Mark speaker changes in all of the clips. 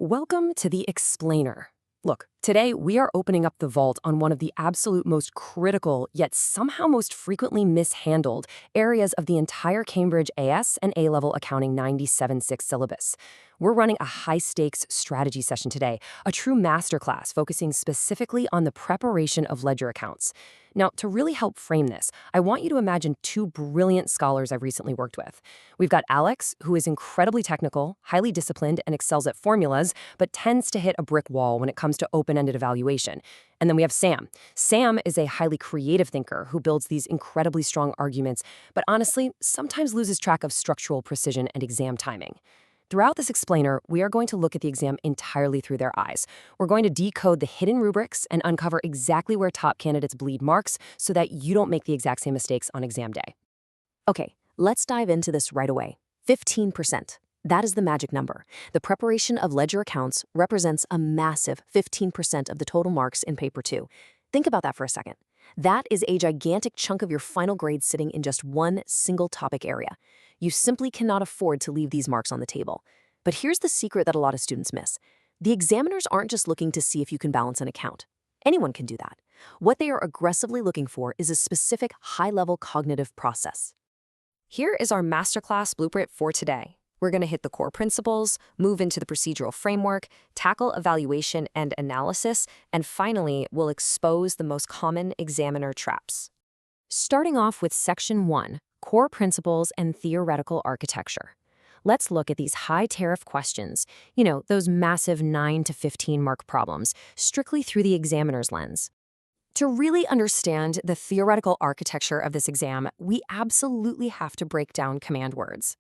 Speaker 1: Welcome to the Explainer. Look, today we are opening up the vault on one of the absolute most critical, yet somehow most frequently mishandled areas of the entire Cambridge AS and A-level Accounting 97-6 syllabus. We're running a high-stakes strategy session today, a true masterclass focusing specifically on the preparation of ledger accounts. Now, to really help frame this, I want you to imagine two brilliant scholars I've recently worked with. We've got Alex, who is incredibly technical, highly disciplined, and excels at formulas, but tends to hit a brick wall when it comes to open-ended evaluation. And then we have Sam. Sam is a highly creative thinker who builds these incredibly strong arguments, but honestly, sometimes loses track of structural precision and exam timing. Throughout this explainer, we are going to look at the exam entirely through their eyes. We're going to decode the hidden rubrics and uncover exactly where top candidates bleed marks so that you don't make the exact same mistakes on exam day. Okay, let's dive into this right away. 15%. That is the magic number. The preparation of ledger accounts represents a massive 15% of the total marks in Paper 2. Think about that for a second. That is a gigantic chunk of your final grade sitting in just one single topic area. You simply cannot afford to leave these marks on the table. But here's the secret that a lot of students miss. The examiners aren't just looking to see if you can balance an account. Anyone can do that. What they are aggressively looking for is a specific high-level cognitive process. Here is our masterclass blueprint for today. We're going to hit the core principles, move into the procedural framework, tackle evaluation and analysis, and finally, we'll expose the most common examiner traps. Starting off with Section 1, Core Principles and Theoretical Architecture. Let's look at these high-tariff questions, those massive 9 to 15 mark problems, strictly through the examiner's lens. To really understand the theoretical architecture of this exam, we absolutely have to break down command words.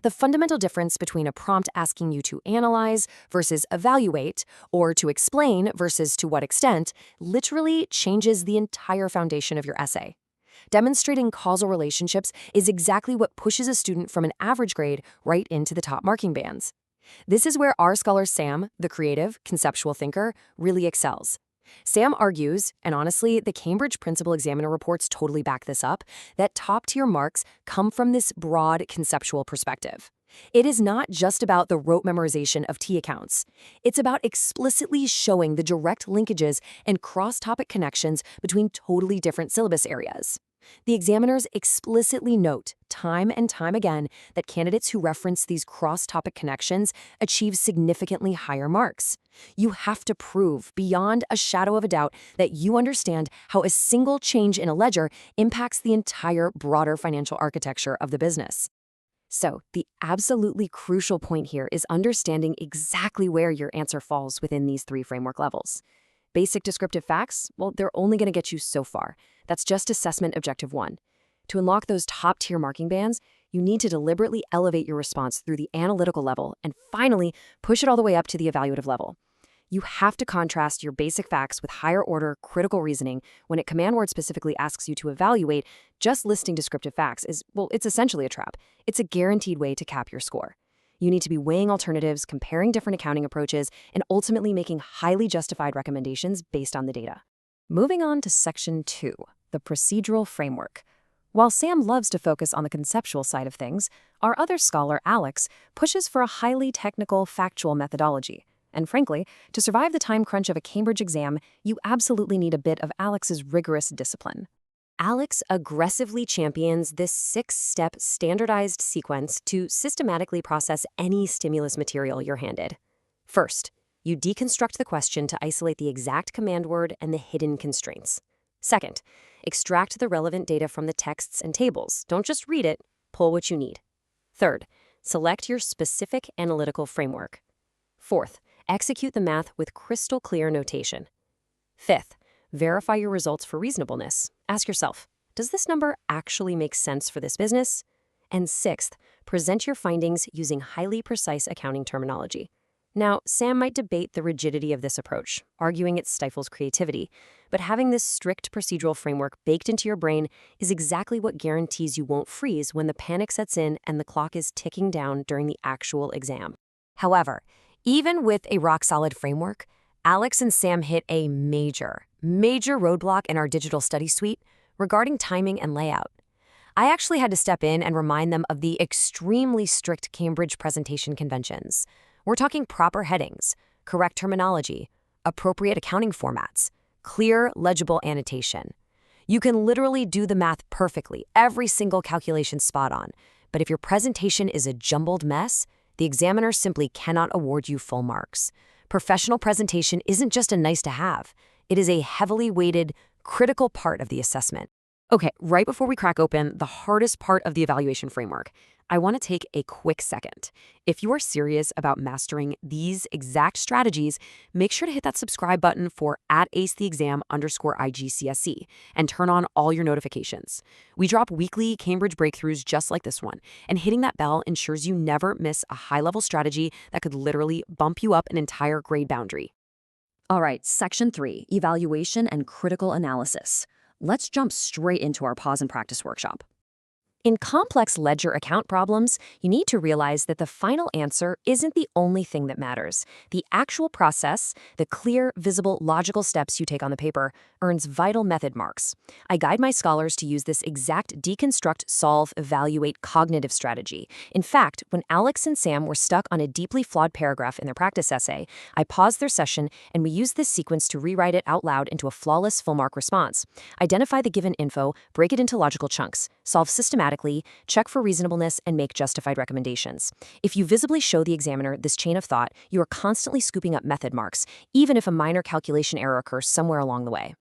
Speaker 1: The fundamental difference between a prompt asking you to analyze versus evaluate, or to explain versus to what extent, literally changes the entire foundation of your essay. Demonstrating causal relationships is exactly what pushes a student from an average grade right into the top marking bands. This is where our scholar Sam, the creative, conceptual thinker, really excels. Sam argues, and honestly, the Cambridge Principal Examiner reports totally back this up, that top-tier marks come from this broad conceptual perspective. It is not just about the rote memorization of T accounts. It's about explicitly showing the direct linkages and cross-topic connections between totally different syllabus areas. The examiners explicitly note, time and time again, that candidates who reference these cross-topic connections achieve significantly higher marks. You have to prove, beyond a shadow of a doubt, that you understand how a single change in a ledger impacts the entire broader financial architecture of the business. So, the absolutely crucial point here is understanding exactly where your answer falls within these three framework levels. Basic descriptive facts, well, they're only going to get you so far. That's just assessment objective 1. To unlock those top-tier marking bands, you need to deliberately elevate your response through the analytical level and finally push it all the way up to the evaluative level. You have to contrast your basic facts with higher-order critical reasoning when a command word specifically asks you to evaluate. Just listing descriptive facts it's essentially a trap. It's a guaranteed way to cap your score. You need to be weighing alternatives, comparing different accounting approaches, and ultimately making highly justified recommendations based on the data. Moving on to Section 2, the procedural framework. While Sam loves to focus on the conceptual side of things, our other scholar, Alex, pushes for a highly technical, factual methodology. And frankly, to survive the time crunch of a Cambridge exam, you absolutely need a bit of Alex's rigorous discipline. Alex aggressively champions this 6-step standardized sequence to systematically process any stimulus material you're handed. First, you deconstruct the question to isolate the exact command word and the hidden constraints. Second, extract the relevant data from the texts and tables. Don't just read it, pull what you need. Third, select your specific analytical framework. Fourth, execute the math with crystal clear notation. Fifth, verify your results for reasonableness. Ask yourself, does this number actually make sense for this business? And sixth, present your findings using highly precise accounting terminology. Now, Sam might debate the rigidity of this approach, arguing it stifles creativity, but having this strict procedural framework baked into your brain is exactly what guarantees you won't freeze when the panic sets in and the clock is ticking down during the actual exam. However, even with a rock-solid framework, Alex and Sam hit a major roadblock in our digital study suite regarding timing and layout. I actually had to step in and remind them of the extremely strict Cambridge presentation conventions. We're talking proper headings, correct terminology, appropriate accounting formats, clear, legible annotation. You can literally do the math perfectly, every single calculation spot on. But if your presentation is a jumbled mess, the examiner simply cannot award you full marks. Professional presentation isn't just a nice to have. It is a heavily weighted, critical part of the assessment. Okay, right before we crack open the hardest part of the evaluation framework, I want to take a quick second. If you are serious about mastering these exact strategies, make sure to hit that subscribe button for @acetheexam_IGCSE and turn on all your notifications. We drop weekly Cambridge breakthroughs just like this one, and hitting that bell ensures you never miss a high-level strategy that could literally bump you up an entire grade boundary. All right, Section 3, Evaluation and Critical Analysis. Let's jump straight into our pause and practice workshop. In complex ledger account problems, you need to realize that the final answer isn't the only thing that matters. The actual process, the clear, visible, logical steps you take on the paper, earns vital method marks. I guide my scholars to use this exact deconstruct, solve, evaluate cognitive strategy. In fact, when Alex and Sam were stuck on a deeply flawed paragraph in their practice essay, I paused their session and we used this sequence to rewrite it out loud into a flawless full-mark response. Identify the given info, break it into logical chunks, solve systematically, check for reasonableness, and make justified recommendations. If you visibly show the examiner this chain of thought, you are constantly scooping up method marks, even if a minor calculation error occurs somewhere along the way.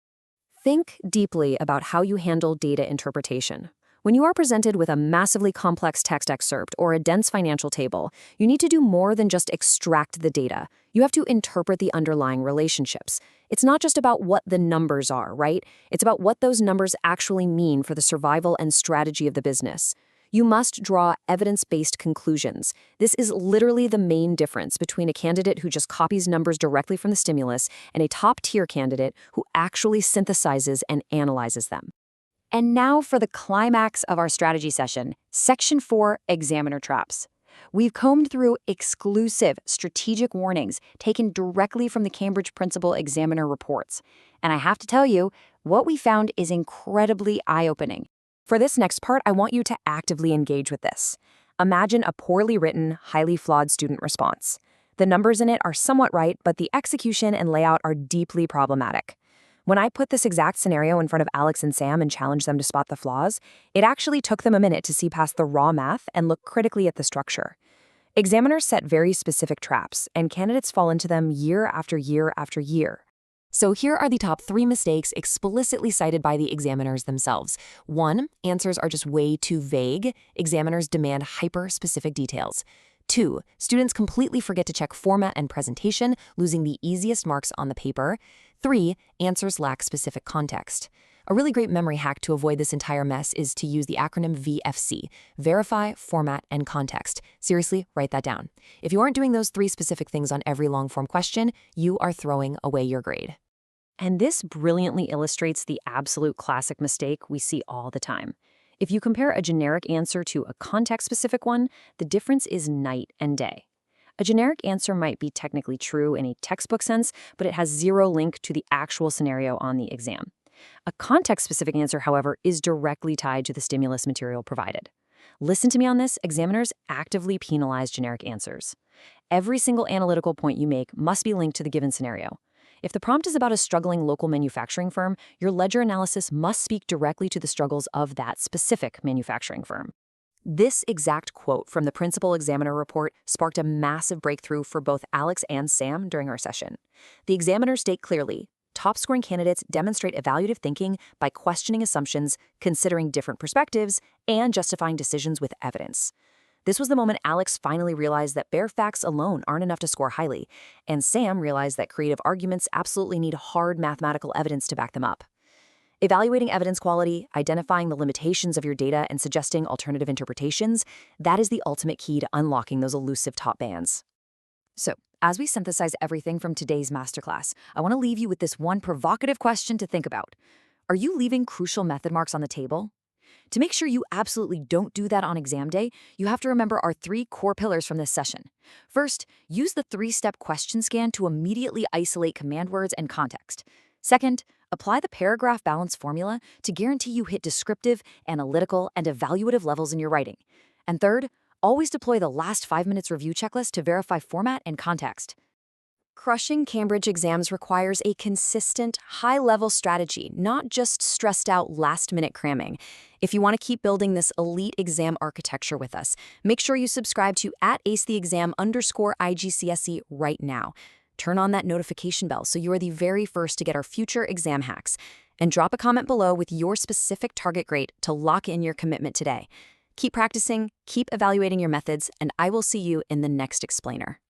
Speaker 1: Think deeply about how you handle data interpretation. When you are presented with a massively complex text excerpt or a dense financial table, you need to do more than just extract the data. You have to interpret the underlying relationships. It's not just about what the numbers are, right? It's about what those numbers actually mean for the survival and strategy of the business. You must draw evidence-based conclusions. This is literally the main difference between a candidate who just copies numbers directly from the stimulus and a top-tier candidate who actually synthesizes and analyzes them. And now for the climax of our strategy session, Section 4, Examiner Traps. We've combed through exclusive strategic warnings taken directly from the Cambridge Principal Examiner reports. And I have to tell you, what we found is incredibly eye-opening. For this next part, I want you to actively engage with this. Imagine a poorly written, highly flawed student response. The numbers in it are somewhat right, but the execution and layout are deeply problematic. When I put this exact scenario in front of Alex and Sam and challenged them to spot the flaws, it actually took them a minute to see past the raw math and look critically at the structure. Examiners set very specific traps, and candidates fall into them year after year after year. So here are the top 3 mistakes explicitly cited by the examiners themselves. 1, answers are just way too vague. Examiners demand hyper-specific details. 2, students completely forget to check format and presentation, losing the easiest marks on the paper. 3, answers lack specific context. A really great memory hack to avoid this entire mess is to use the acronym VFC, Verify, Format, and Context. Seriously, write that down. If you aren't doing those 3 specific things on every long-form question, you are throwing away your grade. And this brilliantly illustrates the absolute classic mistake we see all the time. If you compare a generic answer to a context-specific one, the difference is night and day. A generic answer might be technically true in a textbook sense, but it has zero link to the actual scenario on the exam. A context-specific answer, however, is directly tied to the stimulus material provided. Listen to me on this, examiners actively penalize generic answers. Every single analytical point you make must be linked to the given scenario. If the prompt is about a struggling local manufacturing firm, your ledger analysis must speak directly to the struggles of that specific manufacturing firm. This exact quote from the Principal Examiner report sparked a massive breakthrough for both Alex and Sam during our session. The examiners state clearly, top-scoring candidates demonstrate evaluative thinking by questioning assumptions, considering different perspectives, and justifying decisions with evidence. This was the moment Alex finally realized that bare facts alone aren't enough to score highly, and Sam realized that creative arguments absolutely need hard mathematical evidence to back them up. Evaluating evidence quality, identifying the limitations of your data, and suggesting alternative interpretations, that is the ultimate key to unlocking those elusive top bands. So, as we synthesize everything from today's masterclass, I want to leave you with this one provocative question to think about. Are you leaving crucial method marks on the table? To make sure you absolutely don't do that on exam day, you have to remember our 3 core pillars from this session. First, use the 3-step question scan to immediately isolate command words and context. Second, apply the paragraph balance formula to guarantee you hit descriptive, analytical, and evaluative levels in your writing. And third,
Speaker 2: Always deploy the last 5 minutes review checklist to verify format and context.
Speaker 1: Crushing Cambridge exams requires a consistent, high-level strategy, not just stressed-out last-minute cramming. If you want to keep building this elite exam architecture with us, make sure you subscribe to @acetheexam_IGCSE right now. Turn on that notification bell so you are the very first to get our future exam hacks. And drop a comment below with your specific target grade to lock in your commitment today. Keep practicing, keep evaluating your methods, and I will see you in the next explainer.